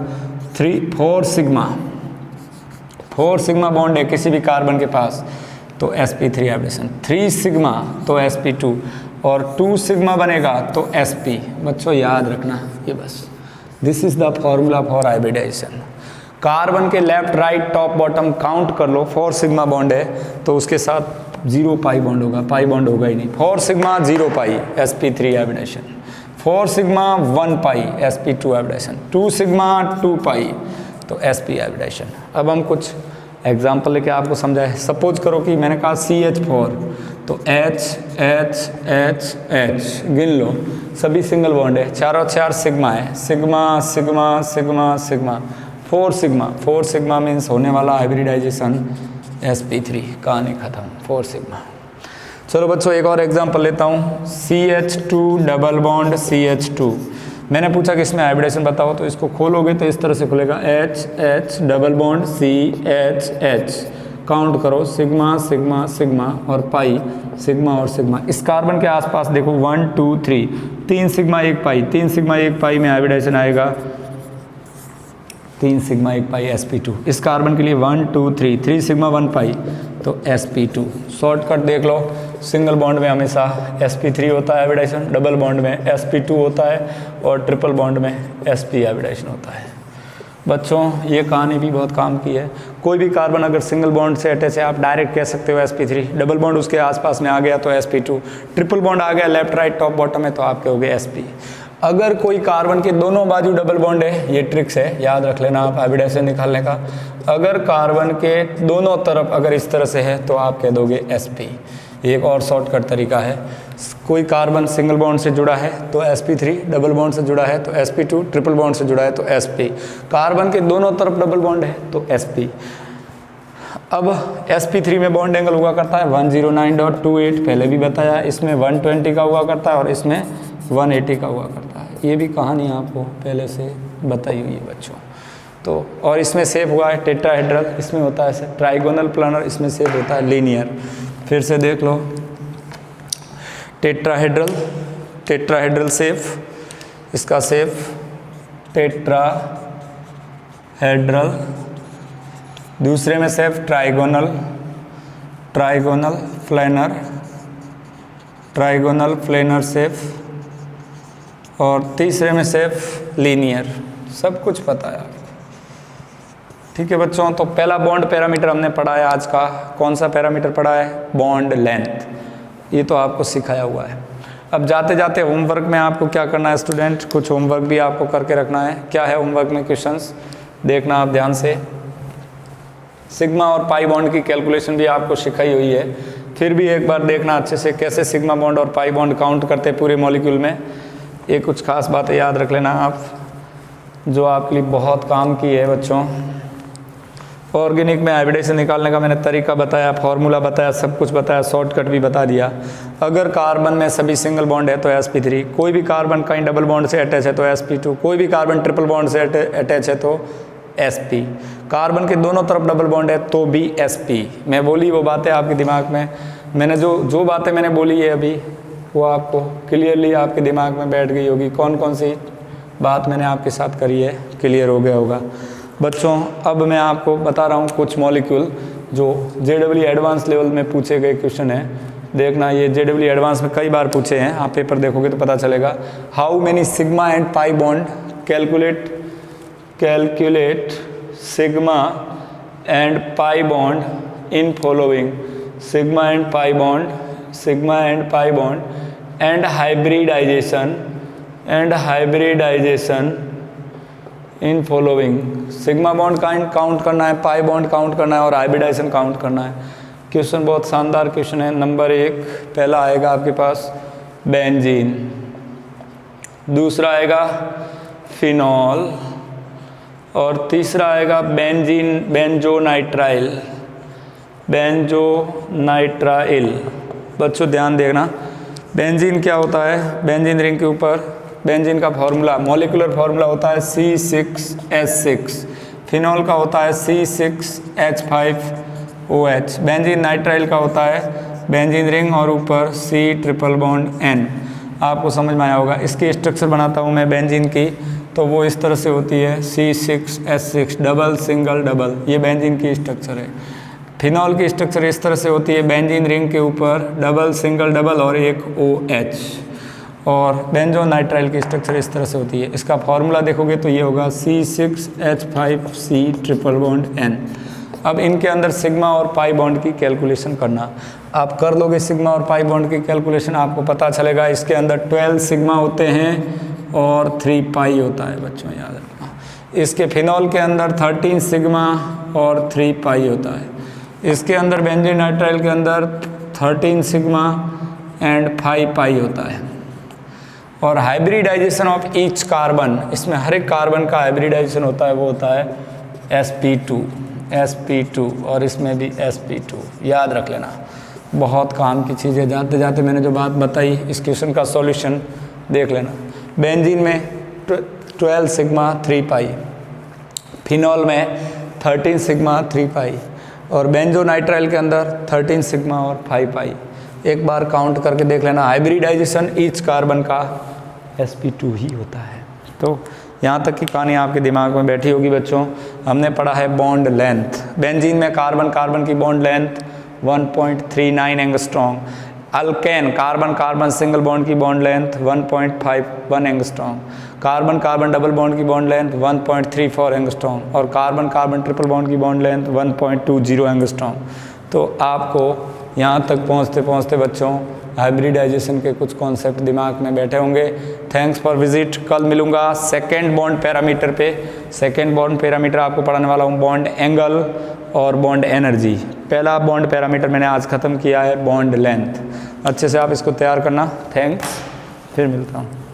4 सिग्मा बॉन्ड है किसी भी कार्बन के पास तो sp3 हाइब्रिडेशन, 3 सिग्मा तो sp2, और 2 सिग्मा बनेगा तो sp। बच्चों याद रखना ये बस, this is the formula for hybridisation. Carbon के left right top bottom count कर लो, 4 सिग्मा बॉन्ड है तो उसके साथ 0 पाई बॉन्ड होगा, पाई बॉन्ड होगा ही नहीं। 4 सिग्मा 0 पाई sp3 हाइब्रिडेशन, 4 सिग्मा 1 पाई sp2 हाइब्रिडेशन, 2 सिग्मा 2 पाई तो sp हाइब्रिडेशन। अब हम कुछ एग्जाम्पल लेके आपको समझाए। सपोज करो कि मैंने कहा CH4 तो H H H H गिन लो, सभी सिंगल बॉन्ड है, चारों 4 सिग्मा है, sigma sigma sigma sigma, 4 sigma means होने वाला हाइब्रिडाइजेशन sp3। कहानी खत्म, 4 सिग्मा। चलो बच्चों एक और एग्जांपल लेता हूँ, CH2 डबल बॉन्ड CH2। मैंने पूछा कि इसमें हाइब्रिडेशन बताओ, तो इसको खोलोगे तो इस तरह से खुलेगा, H H double bond CH H, count करो सिग्मा सिग्मा सिग्मा और पाई, सिग्मा और सिग्मा। इस कार्बन के आसपास देखो 1 2 3, 3 सिग्मा 1 पाई, 3 सिग्मा 1 पाई में हाइब्रिडेशन आएगा 3 सिग्मा 1 पाई sp2। इस कार्बन के लिए 1 2 3, 3 सिग्मा 1 पाई तो sp2। शॉर्टकट देख लो, सिंगल बॉन्ड में हमेशा sp3 होता है हाइब्रिडेशन, डबल बॉन्ड में sp2 होता है, और ट्रिपल बॉन्ड में sp हाइब्रिडेशन होता है। बच्चों ये कहानी भी बहुत काम की है। कोई भी कार्बन अगर सिंगल बॉन्ड से अटैच है आप डायरेक्ट कह सकते हो sp3, डबल बॉन्ड उसके आसपास में आ गया तो sp2, ट्रिपल बॉन्ड आ गया लेफ्ट राइट टॉप बॉटम में तो आप कहोगे sp। अगर कोई कार्बन के दोनों बाजू डबल बॉन्ड है, ये ट्रिक्स है याद रख लेना आप हाइब्रिडेशन निकालने का, अगर कार्बन के दोनों तरफ अगर इस तरह से है तो आप कह दोगे sp। एक और शॉर्टकट तरीका है, कोई कार्बन सिंगल बॉन्ड से जुड़ा है तो sp3, डबल बॉन्ड से जुड़ा है तो sp2, ट्रिपल बॉन्ड से जुड़ा है तो sp। कार्बन के दोनों तरफ डबल बॉन्ड है तो sp। अब sp3 में बॉन्ड एंगल हुआ करता है 109.28, पहले भी बताया, इसमें 120 का हुआ करता है और इसमें 180 का हुआ करता है। ये भी कहानी आपको पहले से बताई हुई है बच्चों। तो और इसमें शेप हुआ है टेट्राहेड्रल, इसमें होता है ट्राइगोनल प्लानर, इसमें शेप होता है लीनियर। फिर से देख लो, टेट्राहेड्रल शेप, इसका शेप टेट्राहेड्रल, दूसरे में शेप ट्राइगोनल प्लेनर शेप, और तीसरे में शेप लीनियर। सब कुछ पता है आपको, ठीक है बच्चों। तो पहला बॉन्ड पैरामीटर हमने पढ़ा है आज का, कौन सा पैरामीटर पढ़ा है? Bond length. ये तो आपको सिखाया हुआ है। अब जाते जाते होमवर्क में आपको क्या करना है स्टूडेंट, कुछ होमवर्क भी आपको करके रखना है। क्या है होमवर्क में? क्वेश्चंस देखना आप ध्यान से। सिग्मा और पाई बॉन्ड की कैलकुलेशन भी आपको सिखाई हुई है, फिर भी एक बार देखना अच्छे से कैसे सिग्मा बॉन्ड और पाई बॉन्ड काउंट करते हैं पूरे मॉलिक्यूल में। ये कुछ खास बातें याद रख लेना आप। जो आपके लिए बहुत काम की है बच्चों। ऑर्गेनिक में हाइब्रिडाइजेशन निकालने का मैंने तरीका बताया, फॉर्मूला बताया, सब कुछ बताया, शॉर्टकट भी बता दिया। अगर कार्बन में सभी सिंगल बॉन्ड है तो sp3, कोई भी कार्बन कहीं डबल बॉन्ड से अटैच है तो sp2, कोई भी कार्बन ट्रिपल बॉन्ड से अटैच है तो sp, कार्बन के दोनों तरफ डबल बॉन्ड है तो भी sp। मैं बोली वो बातें आपके दिमाग में, मैंने जो बातें मैंने बोली है अभी वो आपको क्लियरली आपके दिमाग में बैठ गई होगी। कौन कौन सी बात मैंने आपके साथ करी है क्लियर हो गया होगा बच्चों। अब मैं आपको बता रहा हूँ कुछ मॉलिक्यूल जो JEE एडवांस लेवल में पूछे गए क्वेश्चन हैं। देखना ये JEE एडवांस में कई बार पूछे हैं, आप पेपर देखोगे तो पता चलेगा। How many sigma and pi bond, calculate sigma and pi bond in following, sigma and pi bond and hybridization in following. Sigma bond count करना है, पाई बॉन्ड काउंट करना है और हाइब्रिडाइजेशन काउंट करना है। क्वेश्चन बहुत शानदार क्वेश्चन है। नंबर 1 पहला आएगा आपके पास बेंजीन, दूसरा आएगा फिनॉल और तीसरा आएगा बेंजोनाइट्राइल। बच्चों ध्यान देना, बेंजीन क्या होता है, बेंजीन रिंग के ऊपर बेंजीन का फॉर्मूला, मॉलिक्यूलर फार्मूला होता है C6H6, फिनॉल का होता है C6H5OH, बेंजीन नाइट्राइल का होता है बेंजीन रिंग और ऊपर C ट्रिपल बॉन्ड N। आपको समझ में आया होगा। इसकी स्ट्रक्चर बनाता हूँ मैं बेंजीन की, तो वो इस तरह से होती है C6H6 डबल सिंगल डबल, ये बेंजीन की स्ट्रक्चर है। फिनॉल की स्ट्रक्चर इस तरह से होती है, बेंजीन रिंग के ऊपर डबल सिंगल डबल और एक OH। और बेंजोनाइट्राइल की स्ट्रक्चर इस तरह से होती है। इसका फॉर्मूला देखोगे तो ये होगा C6H5C ट्रिपल बॉन्ड N। अब इनके अंदर सिग्मा और पाई बॉन्ड की कैलकुलेशन करना, आप कर लोगे सिग्मा और पाई बॉन्ड की कैलकुलेशन, आपको पता चलेगा इसके अंदर 12 सिग्मा होते हैं और 3 पाई होता है बच्चों, याद रखना। इसके फिनॉल के अंदर 13 सिग्मा और 3 पाई होता है। इसके अंदर बेंजोनाइट्राइल के अंदर 13 सिग्मा एंड 5 पाई होता है। और हाइब्रिडाइजेशन ऑफ ईच कार्बन, इसमें हर एक कार्बन का हाइब्रिडाइजेशन होता है, वो होता है sp2 और इसमें भी sp2, याद रख लेना। बहुत काम की चीज़ है। जाते जाते मैंने जो बात बताई इस क्वेश्चन का सॉल्यूशन देख लेना। बेंजीन में 12 सिग्मा 3 पाई, फिनॉल में 13 सिग्मा 3 पाई और बेंजोनाइट्राइल के अंदर 13 सिग्मा और 5 पाई। एक बार काउंट करके देख लेना। हाइब्रिडाइजेशन ईच कार्बन का sp2 ही होता है। तो यहाँ तक की कहानी आपके दिमाग में बैठी होगी बच्चों। हमने पढ़ा है बॉन्ड लेंथ। बेंजीन में कार्बन की bond length 1.39 angstrom. Alkane carbon single bond की bond length 1.51 angstrom. Carbon double bond की बॉन्ड लेंथ 1.34 एंगस्ट्रॉन्ग और कार्बन ट्रिपल बॉन्ड की बॉन्ड लेंथ 1.20 एंगस्ट्रॉन्ग। तो आपको यहाँ तक पहुँचते पहुँचते बच्चों हाइब्रिडाइजेशन के कुछ कॉन्सेप्ट दिमाग में बैठे होंगे। Thanks for visit. कल मिलूंगा सेकेंड बॉन्ड पैरामीटर पे। सेकेंड बॉन्ड पैरामीटर आपको पढ़ाने वाला हूँ बॉन्ड एंगल और बॉन्ड एनर्जी। पहला बॉन्ड पैरामीटर मैंने आज ख़त्म किया है बॉन्ड लेंथ। अच्छे से आप इसको तैयार करना। थैंक्स, फिर मिलता हूँ।